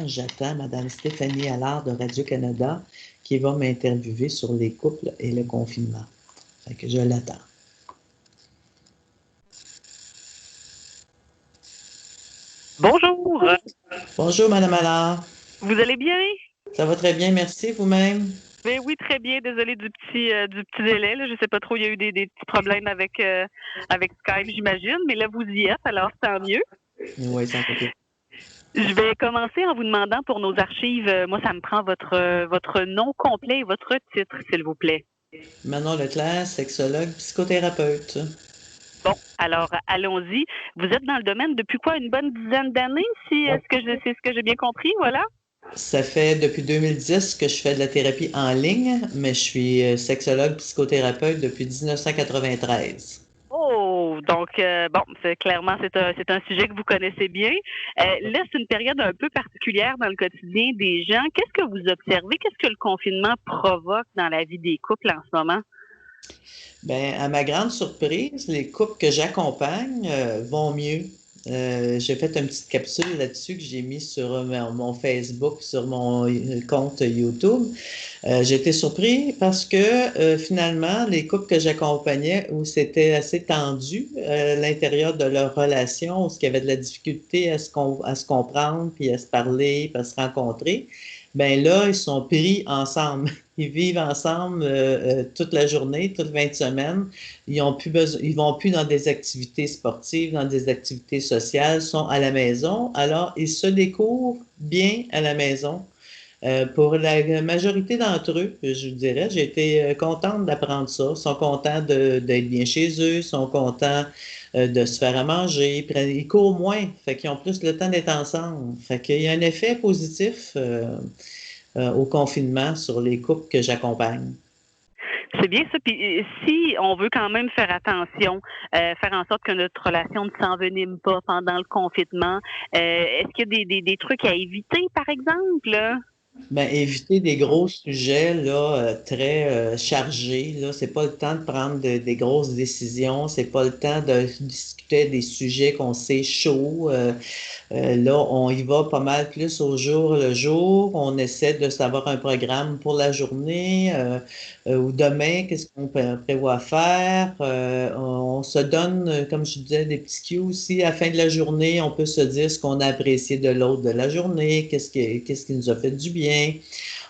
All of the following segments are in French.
j'attends Mme Stéphanie Allard de Radio-Canada qui va m'interviewer sur les couples et le confinement. Fait que je l'attends. Bonjour, Bonjour, Mme Allard. vous allez bien? Ça va très bien, merci vous-même. Ben oui, très bien. Désolée du petit délai. Là. Je sais pas trop, il y a eu des petits problèmes avec Skype, j'imagine, mais là, vous y êtes, alors tant mieux. Oui, sans doute. Je vais commencer en vous demandant pour nos archives, moi, ça me prend votre nom complet et votre titre, s'il vous plaît. Manon Leclerc, sexologue, psychothérapeute. Bon, alors allons-y. Vous êtes dans le domaine depuis quoi, une bonne dizaine d'années, si c'est ce que j'ai bien compris, voilà? Ça fait depuis 2010 que je fais de la thérapie en ligne, mais je suis sexologue, psychothérapeute depuis 1993. Oh, donc bon, c'est un sujet que vous connaissez bien. Là, c'est une période un peu particulière dans le quotidien des gens. Qu'est-ce que vous observez? Qu'est-ce que le confinement provoque dans la vie des couples en ce moment? Ben, à ma grande surprise, les couples que j'accompagne vont mieux. J'ai fait une petite capsule là-dessus que j'ai mis sur mon Facebook, sur mon compte YouTube. J'ai été surpris parce que finalement, les couples que j'accompagnais où c'était assez tendu à l'intérieur de leur relation, où il y avait de la difficulté à se comprendre, puis à se parler, puis à se rencontrer, ben là, ils sont pris ensemble. Ils vivent ensemble toute la journée, toute 20 semaines. Ils vont plus dans des activités sportives, dans des activités sociales, sont à la maison. Alors, ils se découvrent bien à la maison. Pour la majorité d'entre eux, je vous dirais, j'ai été contente d'apprendre ça. Ils sont contents d'être bien chez eux, ils sont contents de se faire à manger, ils courent moins, fait qu'ils ont plus le temps d'être ensemble. Fait qu'il y a un effet positif au confinement sur les couples que j'accompagne. C'est bien ça. Puis si on veut quand même faire attention, faire en sorte que notre relation ne s'envenime pas pendant le confinement, est-ce qu'il y a des trucs à éviter, par exemple? Là? Ben, éviter des gros sujets là, très chargés. Là, c'est pas le temps de prendre des grosses décisions. C'est pas le temps de discuter des sujets qu'on sait chauds. Là, on y va pas mal plus au jour le jour. On essaie de savoir un programme pour la journée ou demain, qu'est-ce qu'on prévoit faire. On se donne, comme je disais, des petits cues aussi. À la fin de la journée, on peut se dire ce qu'on a apprécié de l'autre de la journée, qu'est-ce qui nous a fait du bien.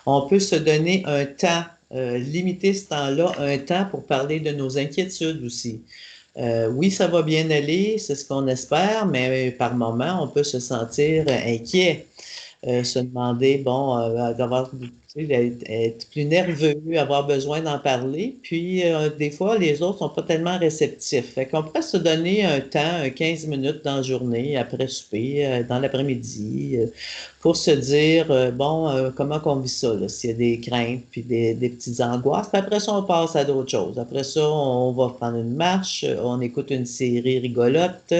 On peut se donner un temps, limiter ce temps-là, un temps pour parler de nos inquiétudes aussi. Oui, ça va bien aller, c'est ce qu'on espère, mais par moment, on peut se sentir inquiet, se demander, bon, d'avoir, tu sais, être plus nerveux, avoir besoin d'en parler. Puis, des fois, les autres sont pas tellement réceptifs. Fait qu'on pourrait se donner un temps, 15 minutes dans la journée, après souper, dans l'après-midi, pour se dire, bon, comment qu'on vit ça, là, s'il y a des craintes, puis des petites angoisses. Puis après ça, on passe à d'autres choses. Après ça, on va prendre une marche, on écoute une série rigolote.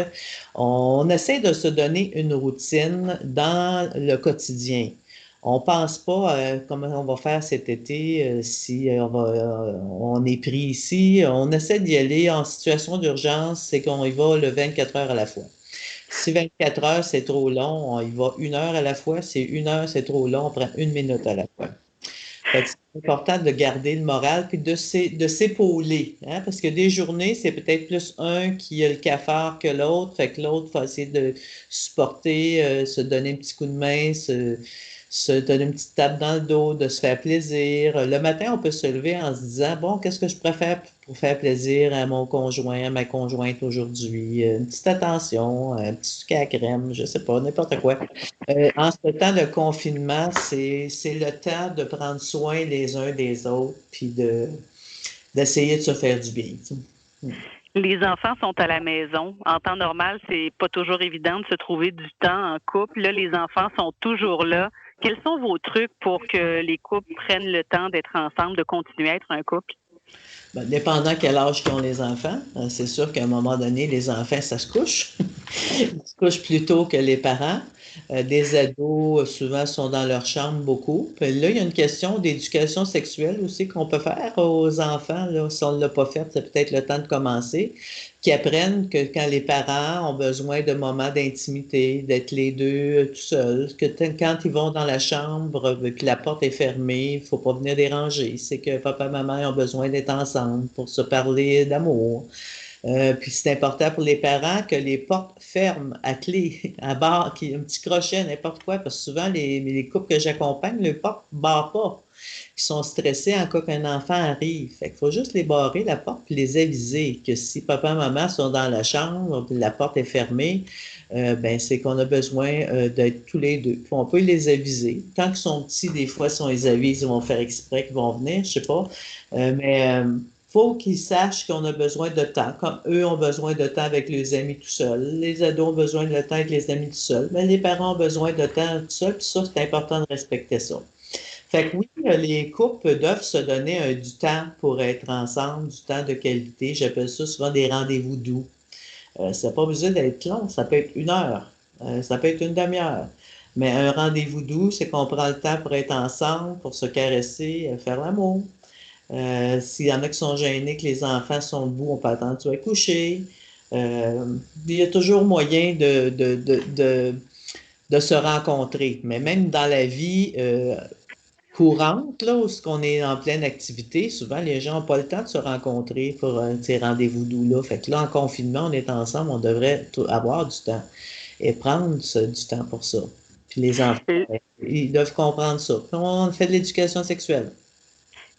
On essaie de se donner une routine dans le quotidien. On pense pas comment on va faire cet été si on est pris ici. On essaie d'y aller en situation d'urgence, c'est qu'on y va le 24 heures à la fois. Si 24 heures, c'est trop long, on y va 1 heure à la fois. Si 1 heure, c'est trop long, on prend 1 minute à la fois. Fait que c'est important de garder le moral puis de s'épauler, hein, parce que des journées, c'est peut-être plus un qui a le cafard que l'autre, fait que l'autre va essayer de supporter, se donner un petit coup de main, se donner une petite tape dans le dos, de se faire plaisir. Le matin, on peut se lever en se disant, bon, qu'est-ce que je préfère pour faire plaisir à mon conjoint, à ma conjointe aujourd'hui? Une petite attention, un petit sucre à la crème, je sais pas, n'importe quoi. En ce temps de confinement, c'est le temps de prendre soin les uns des autres, puis d'essayer de se faire du bien. Tu sais. Les enfants sont à la maison. En temps normal, c'est pas toujours évident de se trouver du temps en couple. Là, les enfants sont toujours là. Quels sont vos trucs pour que les couples prennent le temps d'être ensemble, de continuer à être un couple? Ben, dépendant quel âge qu'ont les enfants, c'est sûr qu'à un moment donné, les enfants, ça se couche. Ils se couchent plus tôt que les parents. Des ados, souvent, sont dans leur chambre beaucoup. Puis là, il y a une question d'éducation sexuelle aussi qu'on peut faire aux enfants. Là, si on ne l'a pas fait, c'est peut-être le temps de commencer. Qui apprennent que quand les parents ont besoin de moments d'intimité, d'être les deux tout seuls, que quand ils vont dans la chambre, que la porte est fermée, il ne faut pas venir déranger. C'est que papa et maman ont besoin d'être ensemble pour se parler d'amour. Puis c'est important pour les parents que les portes ferment à clé, à barre, qu'il y ait un petit crochet, n'importe quoi, parce que souvent, les couples que j'accompagne, les portes ne barrent pas. Ils sont stressés en cas qu'un enfant arrive. Fait qu'il faut juste les barrer, la porte, puis les aviser que si papa et maman sont dans la chambre, puis la porte est fermée, ben c'est qu'on a besoin d'être tous les deux. Puis on peut les aviser. Tant qu'ils sont petits, des fois, si on les avise, ils vont faire exprès qu'ils vont venir, je sais pas. Mais faut qu'ils sachent qu'on a besoin de temps, comme eux ont besoin de temps avec les amis tout seuls. Les ados ont besoin de temps avec les amis tout seuls, mais les parents ont besoin de temps tout seuls, puis ça, c'est important de respecter ça. Fait que oui, les couples doivent se donner du temps pour être ensemble, du temps de qualité. J'appelle ça souvent des rendez-vous doux. Ça n'a pas besoin d'être long, ça peut être 1 heure, ça peut être une demi-heure. Mais un rendez-vous doux, c'est qu'on prend le temps pour être ensemble, pour se caresser, faire l'amour. S'il y en a qui sont gênés, que les enfants sont debout, on peut attendre que tu vas coucher. Il y a toujours moyen de se rencontrer. Mais même dans la vie courante, là, où on est en pleine activité, souvent les gens n'ont pas le temps de se rencontrer pour ces rendez-vous doux-là. Fait que là, en confinement, on est ensemble, on devrait avoir du temps et prendre du temps pour ça. Puis les enfants, ils doivent comprendre ça. Puis on fait de l'éducation sexuelle.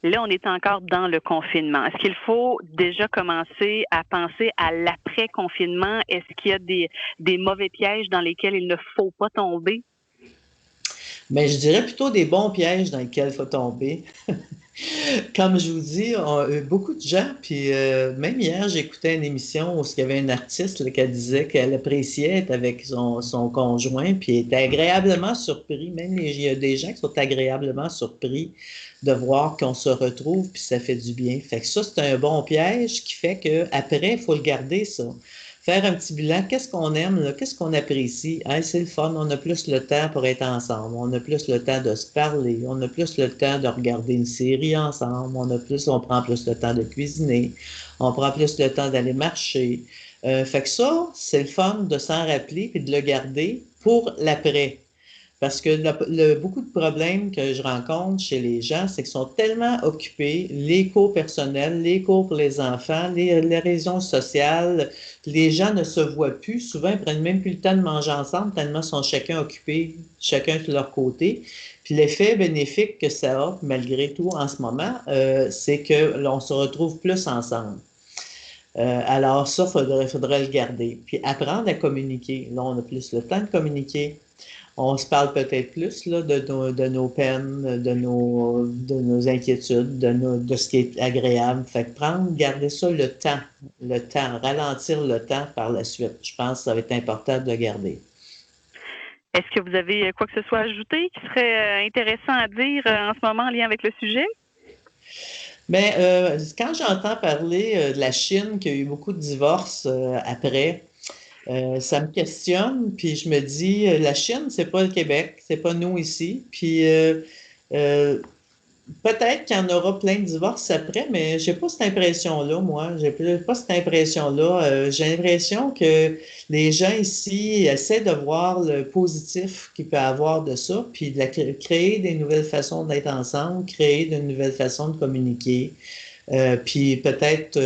Là, on est encore dans le confinement. Est-ce qu'il faut déjà commencer à penser à l'après-confinement? Est-ce qu'il y a des mauvais pièges dans lesquels il ne faut pas tomber? Mais je dirais plutôt des bons pièges dans lesquels il faut tomber. Comme je vous dis, beaucoup de gens, puis même hier, j'écoutais une émission où il y avait une artiste là, qui disait qu'elle appréciait être avec son conjoint, puis elle était agréablement surpris. Même il y a des gens qui sont agréablement surpris de voir qu'on se retrouve, puis ça fait du bien. Fait que ça, c'est un bon piège qui fait qu'après, il faut le garder, ça. Faire un petit bilan, qu'est-ce qu'on aime, là? Qu'est-ce qu'on apprécie? Hey, c'est le fun, on a plus le temps pour être ensemble, on a plus le temps de se parler, on a plus le temps de regarder une série ensemble, on prend plus le temps de cuisiner, on prend plus le temps d'aller marcher. Fait que ça, c'est le fun de s'en rappeler et de le garder pour l'après. Parce que beaucoup de problèmes que je rencontre chez les gens, c'est qu'ils sont tellement occupés, les cours personnels, les cours pour les enfants, les raisons sociales, les gens ne se voient plus. Souvent, ils prennent même plus le temps de manger ensemble, tellement sont chacun occupés, chacun de leur côté. Puis l'effet bénéfique que ça a, malgré tout, en ce moment, c'est que l'on se retrouve plus ensemble. Alors ça, faudrait le garder. Puis apprendre à communiquer. Là, on a plus le temps de communiquer. On se parle peut-être plus là, de nos peines, de nos inquiétudes, de ce qui est agréable. Fait que garder ça le temps, ralentir le temps par la suite. Je pense que ça va être important de le garder. Est-ce que vous avez quoi que ce soit ajouté qui serait intéressant à dire en ce moment en lien avec le sujet? Mais quand j'entends parler de la Chine, qu'il y a eu beaucoup de divorces après, ça me questionne, puis je me dis, la Chine, c'est pas le Québec, c'est pas nous ici. Puis euh, peut-être qu'il y en aura plein de divorces après, mais j'ai pas cette impression-là, moi. J'ai pas cette impression-là. J'ai l'impression que les gens ici essaient de voir le positif qu'il peut y avoir de ça, puis créer des nouvelles façons d'être ensemble, créer de nouvelles façons de communiquer. Puis peut-être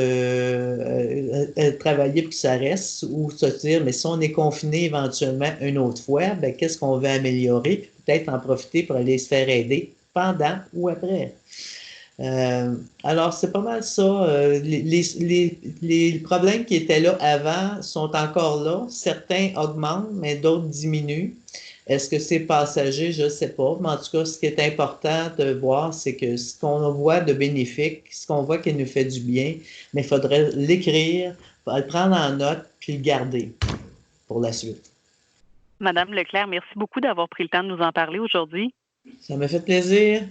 travailler pour que ça reste ou se dire, mais si on est confiné éventuellement une autre fois, ben, qu'est-ce qu'on veut améliorer? Puis peut-être en profiter pour aller se faire aider pendant ou après. Alors, c'est pas mal ça. Les problèmes qui étaient là avant sont encore là. Certains augmentent, mais d'autres diminuent. Est-ce que c'est passager? Je ne sais pas. Mais en tout cas, ce qui est important de voir, c'est que ce qu'on voit de bénéfique, ce qu'on voit qui nous fait du bien, mais il faudrait l'écrire, le prendre en note, puis le garder pour la suite. Madame Leclerc, merci beaucoup d'avoir pris le temps de nous en parler aujourd'hui. Ça m'a fait plaisir.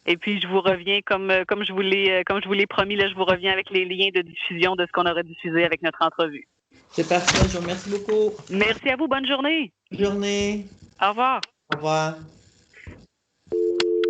Et puis, je vous reviens comme je vous l'ai promis, là, je vous reviens avec les liens de diffusion de ce qu'on aura diffusé avec notre entrevue. C'est parfait. Je vous remercie beaucoup. Merci à vous. Bonne journée. Bonne journée. Au revoir. Au revoir.